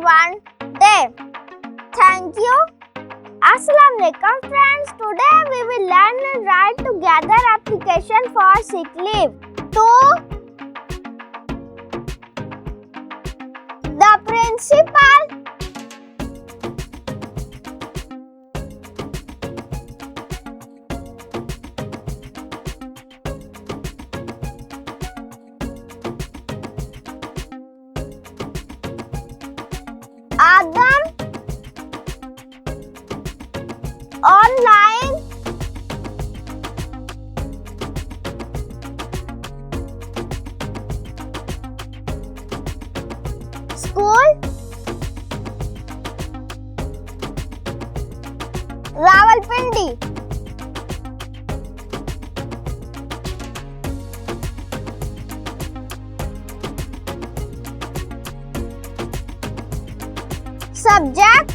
one day. Thank you. Assalamualaikum friends. Today we will learn and write together application for sick leave. To the principal, Adam, online, school, Rawalpindi, subject,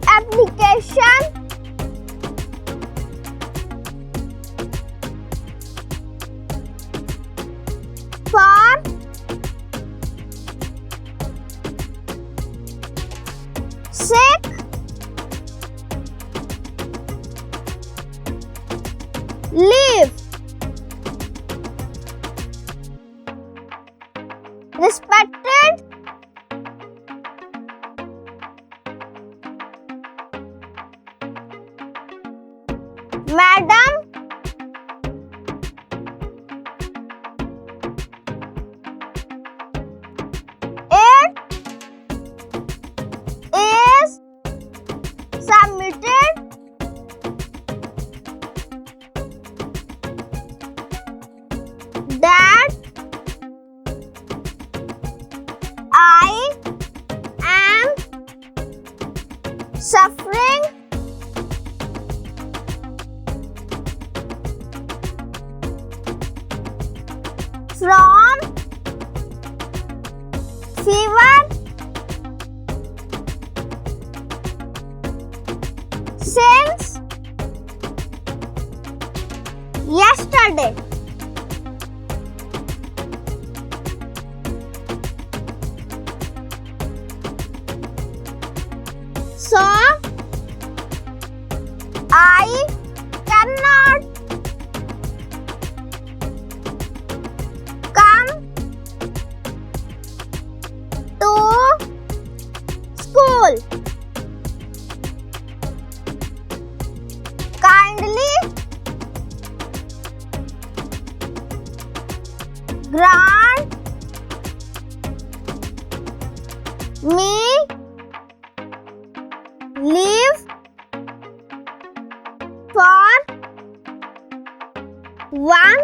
application, for sick leave. Respected Madam, it is submitted that I am suffering from fever since yesterday. So I cannot come to school. Kindly grant me leave for one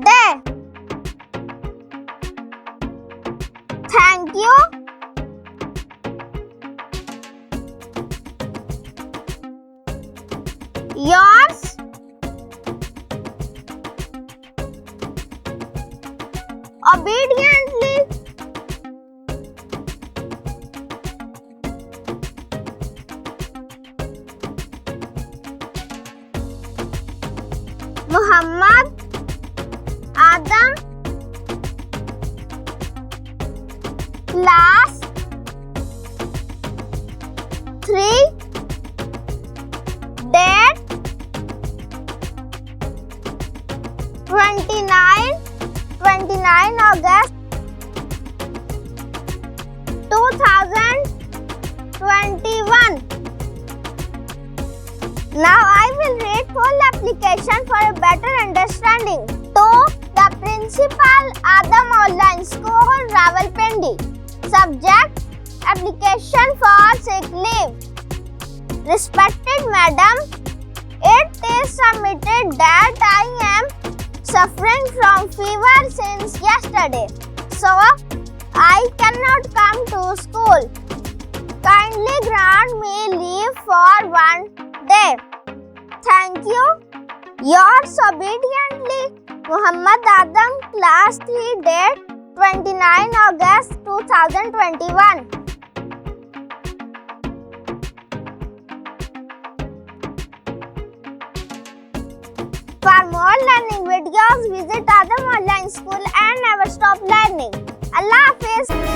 day. Thank you. Yours, obediently, Muhammad Adam, class 3, date 29 August 2021. Now I will read full application for a better understanding. To the principal, Adam Online School, Rawalpindi. Subject, application for sick leave. Respected Madam, it is submitted that I am suffering from fever since yesterday. So I cannot come to school. Kindly grant me leave for one day. Thank you. Yours obediently, Muhammad Adam, class 3, date 29 August 2021. For more learning videos, visit Adam Online School and never stop learning. Allah Hafiz.